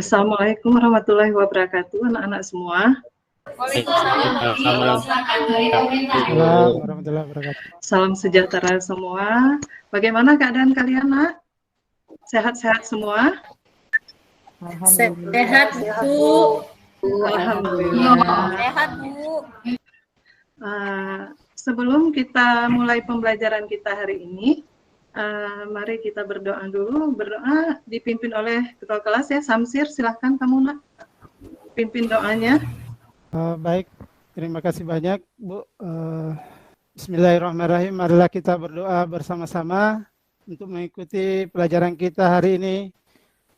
Assalamualaikum warahmatullahi wabarakatuh, anak-anak semua. Waalaikumsalam warahmatullahi wabarakatuh. Salam sejahtera semua. Bagaimana keadaan kalian, nak? Sehat-sehat semua? Sehat, Bu. Alhamdulillah. Sehat, Bu. Sebelum kita mulai pembelajaran kita hari ini, mari kita berdoa dulu. Berdoa dipimpin oleh ketua kelas ya, Samsir. Silahkan kamu, nak, pimpin doanya. Baik, terima kasih banyak, Bu. Bismillahirrahmanirrahim. Marilah kita berdoa bersama-sama untuk mengikuti pelajaran kita hari ini.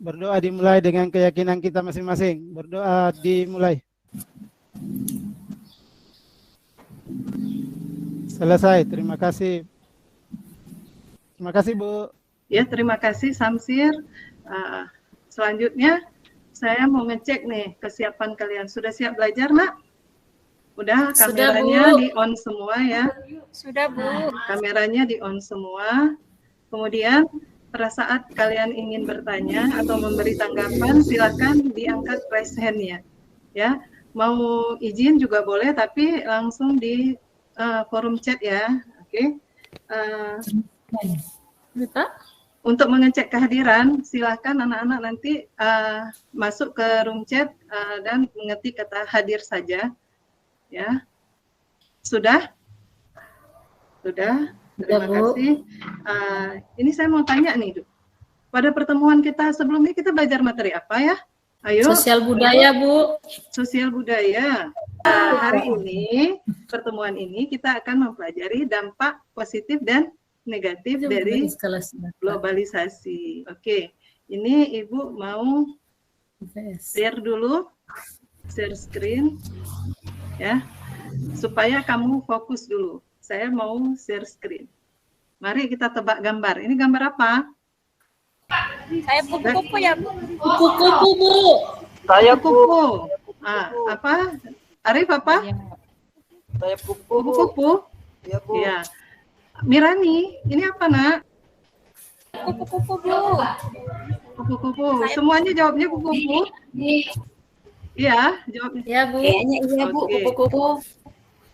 Berdoa dimulai dengan keyakinan kita masing-masing. Berdoa dimulai. Selesai, terima kasih. Terima kasih, Bu. Ya, terima kasih Samsir. Selanjutnya saya mau ngecek nih kesiapan kalian. Sudah siap belajar, nak? Udah, kameranya di on semua ya. Sudah, Bu. Kameranya di on semua. Kemudian pada saat kalian ingin bertanya atau memberi tanggapan, silakan diangkat raise hand-nya. Ya, mau izin juga boleh, tapi langsung di forum chat ya. Oke. Untuk mengecek kehadiran, silakan anak-anak nanti masuk ke room chat dan mengetik kata hadir saja. Ya, sudah? Sudah. Terima kasih. Ini saya mau tanya nih, Du. Pada pertemuan kita sebelumnya kita belajar materi apa ya? Ayo. Sosial budaya, Bu. Sosial budaya. Hari ini, pertemuan ini kita akan mempelajari dampak positif dan negatif dari globalisasi. Oke, ini Ibu mau share dulu, share screen, ya, supaya kamu fokus dulu. Saya mau share screen. Mari kita tebak gambar. Ini gambar apa? Saya kupu-kupu ya, Bu. Kupu-kupu, Bu. Saya kupu. Apa? Arif apa? Saya kupu. Kupu-kupu? Ya, Bu. Ya. Mirani, ini apa, nak? Kupu-kupu, Bu. Kupu-kupu. Semuanya jawabnya kupu-kupu? Iya, jawabnya. Ya, Bu. Kayaknya iya, Bu, Oke. kupu-kupu.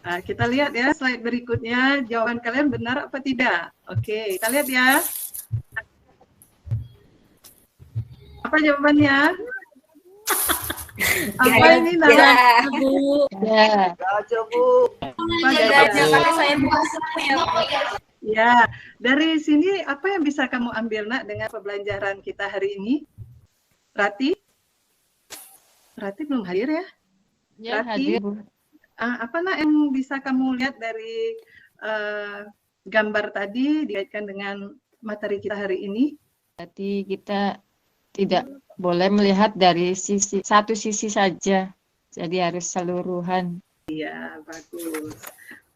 Nah, kita lihat ya slide berikutnya, jawaban kalian benar apa tidak. Oke, kita lihat ya. Apa jawabannya? Apa ini, Nak? Ya, Bu. ya, aja, Bu. Apa Tapi jawabannya? saya kupu-kupu ya, Bu. Ya, dari sini apa yang bisa kamu ambil, nak, dengan pembelajaran kita hari ini? Rati? Rati belum hadir ya? Ya, Rati? hadir. Apa, nak, yang bisa kamu lihat dari gambar tadi dikaitkan dengan materi kita hari ini? Jadi kita tidak boleh melihat dari satu sisi saja. Jadi harus seluruhan. Iya, bagus.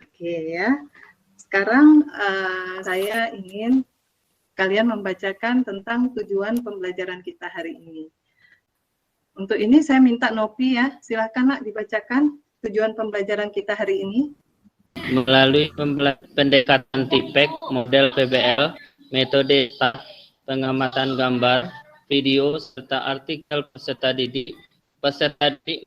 Oke ya. Sekarang saya ingin kalian membacakan tentang tujuan pembelajaran kita hari ini. Untuk ini saya minta Nopi ya, silakan, nak, dibacakan tujuan pembelajaran kita hari ini. Melalui pendekatan TIPEC, model PBL, metode pengamatan gambar, video, serta artikel peserta didik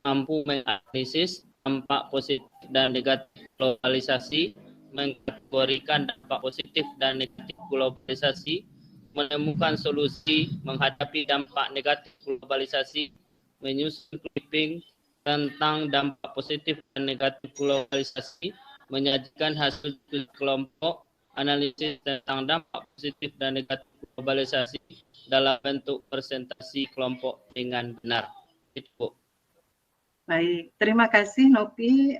mampu menganalisis dampak positif dan negatif globalisasi, mengkategorikan dampak positif dan negatif globalisasi, menemukan solusi menghadapi dampak negatif globalisasi, menyusun clipping tentang dampak positif dan negatif globalisasi, menyajikan hasil kelompok, analisis tentang dampak positif dan negatif globalisasi dalam bentuk presentasi kelompok dengan benar. Itu. Baik, terima kasih Nopi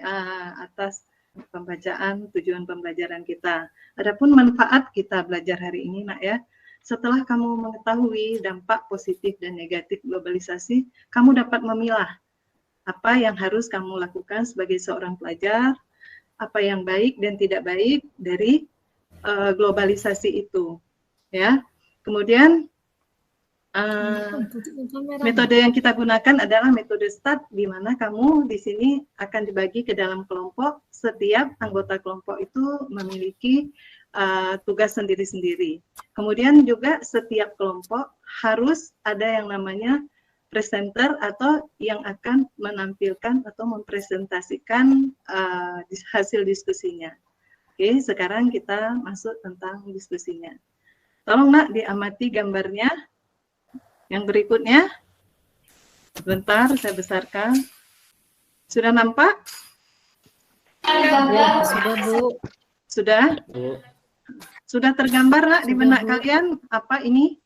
atas pembacaan tujuan pembelajaran kita. Adapun manfaat kita belajar hari ini, nak, ya. Setelah kamu mengetahui dampak positif dan negatif globalisasi, kamu dapat memilah apa yang harus kamu lakukan sebagai seorang pelajar, apa yang baik dan tidak baik dari globalisasi itu, ya. Kemudian metode yang kita gunakan adalah metode START, di mana kamu di sini akan dibagi ke dalam kelompok. Setiap anggota kelompok itu memiliki tugas sendiri-sendiri. Kemudian juga setiap kelompok harus ada yang namanya presenter atau yang akan menampilkan atau mempresentasikan hasil diskusinya. Oke, sekarang kita masuk tentang diskusinya. Tolong Nak diamati gambarnya. Yang berikutnya. Sebentar, saya besarkan. Sudah nampak? Sudah, Bu. Sudah? Sudah tergambar Nak di benak kalian apa ini?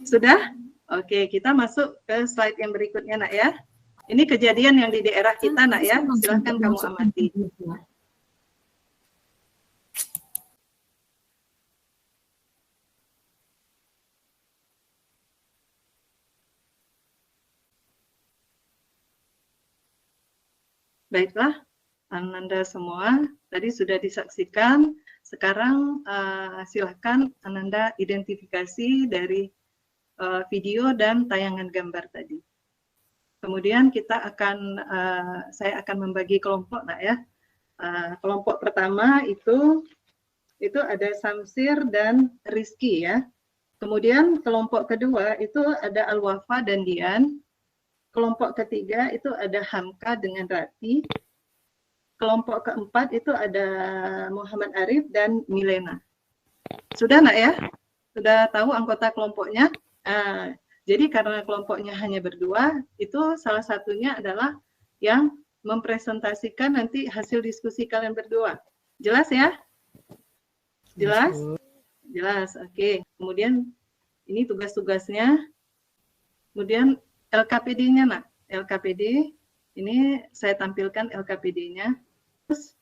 Sudah? Oke, kita masuk ke slide yang berikutnya Nak ya. Ini kejadian yang di daerah kita Nak ya. Silahkan kamu amati. Baiklah, Ananda semua tadi sudah disaksikan. Sekarang silahkan Ananda identifikasi dari video dan tayangan gambar tadi. Kemudian kita akan, saya akan membagi kelompok, Nak ya. Kelompok pertama itu ada Samsir dan Rizky ya. Kemudian kelompok kedua itu ada Al-Wafa dan Dian. Kelompok ketiga itu ada Hamka dengan Rati. Kelompok keempat itu ada Muhammad Arif dan Milena. Sudah Nak ya? Sudah tahu anggota kelompoknya? Jadi karena kelompoknya hanya berdua, itu salah satunya adalah yang mempresentasikan nanti hasil diskusi kalian berdua. Jelas ya? Jelas? Jelas, oke. Kemudian ini tugas-tugasnya. Kemudian LKPD-nya Nak. LKPD, ini saya tampilkan LKPD-nya. Terus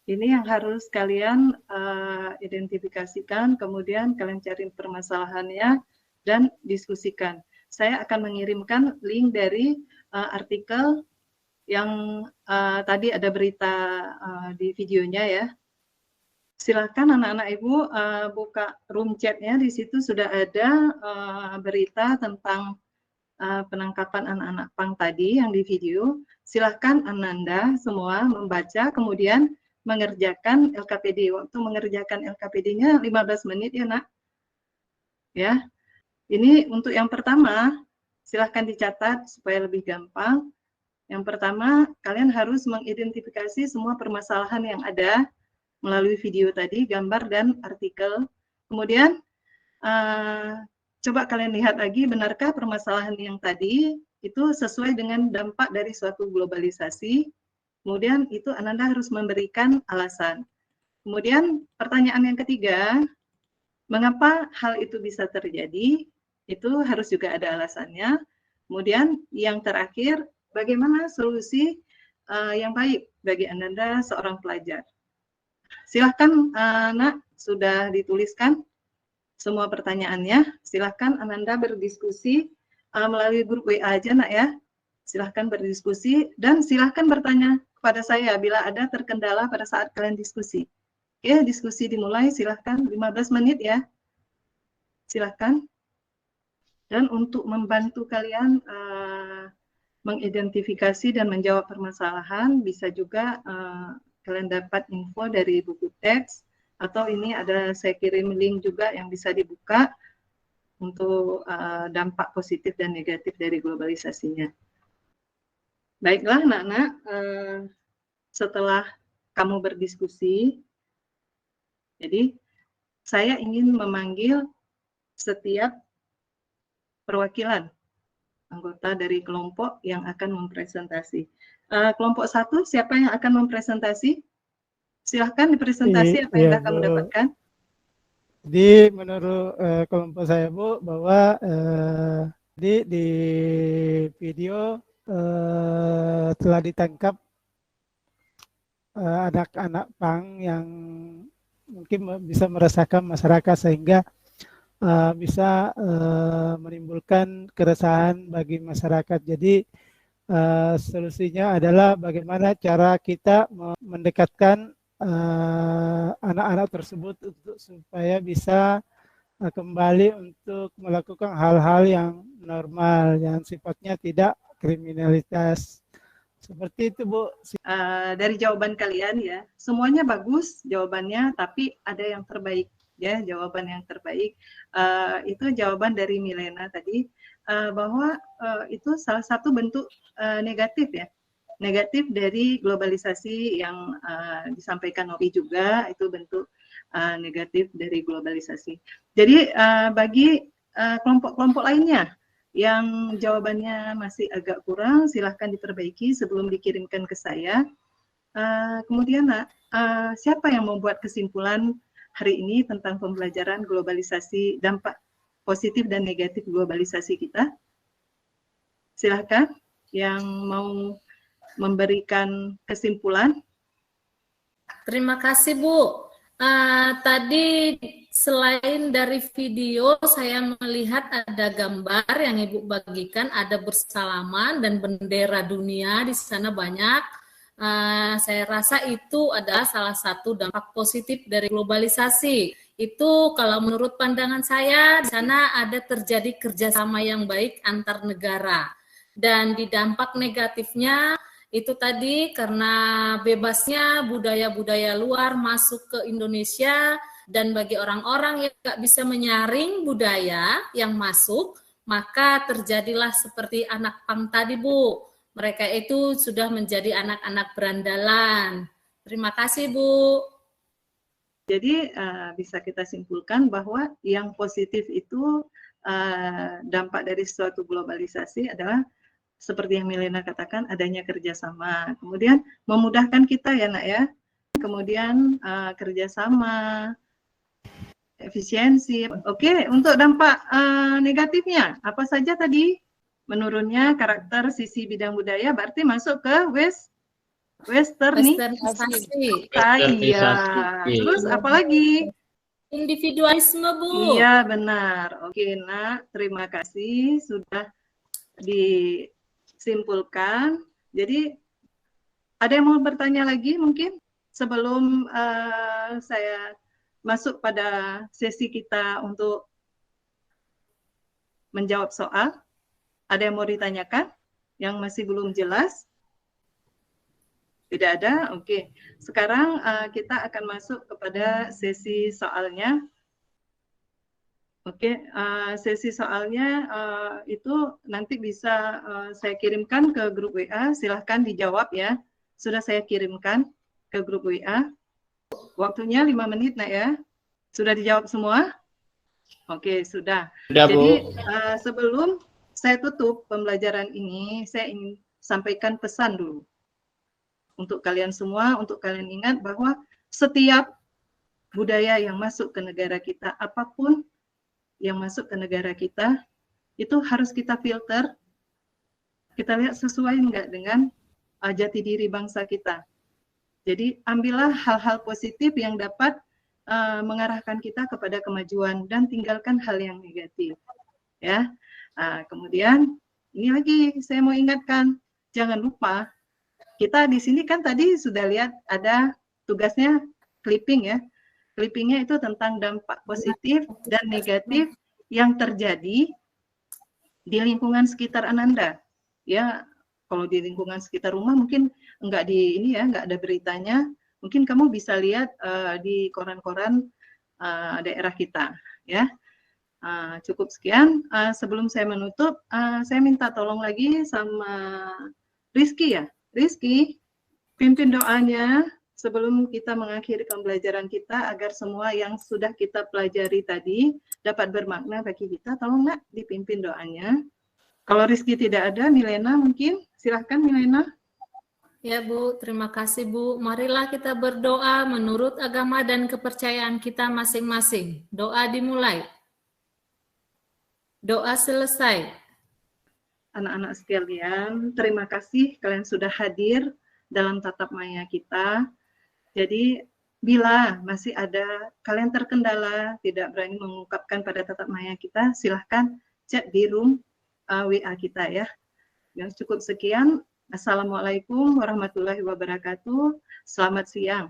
ini yang harus kalian identifikasikan, kemudian kalian cari permasalahannya dan diskusikan. Saya akan mengirimkan link dari artikel yang tadi ada berita di videonya ya. Silakan anak-anak Ibu buka room chat-nya, di situ sudah ada berita tentang penangkapan anak-anak PANG tadi yang di video. Silahkan Ananda semua membaca, kemudian mengerjakan LKPD. Waktu mengerjakan LKPD-nya 15 menit ya Nak. Ya, ini untuk yang pertama, silahkan dicatat supaya lebih gampang. Yang pertama, kalian harus mengidentifikasi semua permasalahan yang ada melalui video tadi, gambar dan artikel. Kemudian coba kalian lihat lagi, benarkah permasalahan yang tadi itu sesuai dengan dampak dari suatu globalisasi. Kemudian itu Ananda harus memberikan alasan. Kemudian pertanyaan yang ketiga, mengapa hal itu bisa terjadi? Itu harus juga ada alasannya. Kemudian yang terakhir, bagaimana solusi yang baik bagi Ananda seorang pelajar. Silahkan Nak, sudah dituliskan semua pertanyaannya. Silahkan Ananda berdiskusi melalui grup WA aja Nak ya. Silahkan berdiskusi dan silahkan bertanya kepada saya bila ada terkendala pada saat kalian diskusi. Oke, diskusi dimulai, silahkan 15 menit ya. Silahkan. Dan untuk membantu kalian mengidentifikasi dan menjawab permasalahan, bisa juga kalian dapat info dari buku teks, atau ini ada saya kirim link juga yang bisa dibuka untuk dampak positif dan negatif dari globalisasinya. Baiklah anak-anak, setelah kamu berdiskusi, jadi saya ingin memanggil setiap perwakilan anggota dari kelompok yang akan mempresentasi. Kelompok 1, siapa yang akan mempresentasi? Silahkan dipresentasi apa yang telah kamu dapatkan. Jadi menurut kelompok saya Bu, bahwa di video telah ditangkap anak-anak PANG yang mungkin bisa meresahkan masyarakat sehingga bisa menimbulkan keresahan bagi masyarakat. Jadi solusinya adalah bagaimana cara kita mendekatkan anak-anak tersebut untuk supaya bisa kembali untuk melakukan hal-hal yang normal, yang sifatnya tidak kriminalitas. Seperti itu Bu. Dari jawaban kalian ya, semuanya bagus jawabannya, tapi ada yang terbaik ya, jawaban yang terbaik. Itu jawaban dari Milena tadi, bahwa itu salah satu bentuk negatif ya, negatif dari globalisasi yang disampaikan Novi juga, itu bentuk negatif dari globalisasi. Jadi bagi kelompok-kelompok lainnya yang jawabannya masih agak kurang, silahkan diperbaiki sebelum dikirimkan ke saya. Kemudian siapa yang membuat kesimpulan hari ini tentang pembelajaran globalisasi, dampak positif dan negatif globalisasi kita? Silahkan yang mau memberikan kesimpulan. Terima kasih Bu. Tadi selain dari video, saya melihat ada gambar yang Ibu bagikan, ada bersalaman dan bendera dunia di sana banyak. Saya rasa itu adalah salah satu dampak positif dari globalisasi. Itu kalau menurut pandangan saya, di sana ada terjadi kerjasama yang baik antar negara. Dan di dampak negatifnya, itu tadi karena bebasnya budaya-budaya luar masuk ke Indonesia, dan bagi orang-orang yang nggak bisa menyaring budaya yang masuk, maka terjadilah seperti anak pang tadi Bu. Mereka itu sudah menjadi anak-anak berandalan. Terima kasih Bu. Jadi bisa kita simpulkan bahwa yang positif itu dampak dari suatu globalisasi adalah seperti yang Milena katakan, adanya kerjasama. Kemudian memudahkan kita ya Nak ya. Kemudian kerjasama, efisiensi. Oke, untuk dampak negatifnya, apa saja tadi? Menurunnya karakter sisi bidang budaya, berarti masuk ke westernisasi. Iya. Terus apa lagi? Individualisme Bu. Iya benar. Oke Nak, terima kasih sudah disimpulkan. Jadi ada yang mau bertanya lagi mungkin sebelum saya masuk pada sesi kita untuk menjawab soal. Ada yang mau ditanyakan yang masih belum jelas? Tidak ada? Oke. Sekarang kita akan masuk kepada sesi soalnya. Oke, sesi soalnya itu nanti bisa saya kirimkan ke grup WA, silahkan dijawab ya. Sudah saya kirimkan ke grup WA. Waktunya 5 menit Nak ya. Sudah dijawab semua? Oke, sudah. Jadi sebelum saya tutup pembelajaran ini, saya ingin sampaikan pesan dulu. Untuk kalian semua, untuk kalian ingat bahwa setiap budaya yang masuk ke negara kita, apapun yang masuk ke negara kita, itu harus kita filter, kita lihat sesuai enggak dengan jati diri bangsa kita. Jadi ambillah hal-hal positif yang dapat mengarahkan kita kepada kemajuan dan tinggalkan hal yang negatif. Ya, kemudian ini lagi saya mau ingatkan, jangan lupa kita di sini kan tadi sudah lihat ada tugasnya clipping ya. Clippingnya itu tentang dampak positif dan negatif yang terjadi di lingkungan sekitar Ananda. Ya, kalau di lingkungan sekitar rumah mungkin enggak di ini ya, enggak ada beritanya. Mungkin kamu bisa lihat di koran-koran daerah kita. Ya, cukup sekian. Sebelum saya menutup, saya minta tolong lagi sama Rizky ya. Rizky, pimpin doanya sebelum kita mengakhiri pembelajaran kita agar semua yang sudah kita pelajari tadi dapat bermakna bagi kita. Tolong Nak dipimpin doanya. Kalau Rizky tidak ada, Milena mungkin. Silahkan Milena. Ya Bu, terima kasih Bu. Marilah kita berdoa menurut agama dan kepercayaan kita masing-masing. Doa dimulai. Doa selesai. Anak-anak sekalian, terima kasih kalian sudah hadir dalam tatap maya kita. Jadi bila masih ada kalian terkendala, tidak berani mengungkapkan pada tatap maya kita, silahkan chat di room WA kita ya. Yang cukup sekian. Assalamualaikum warahmatullahi wabarakatuh. Selamat siang.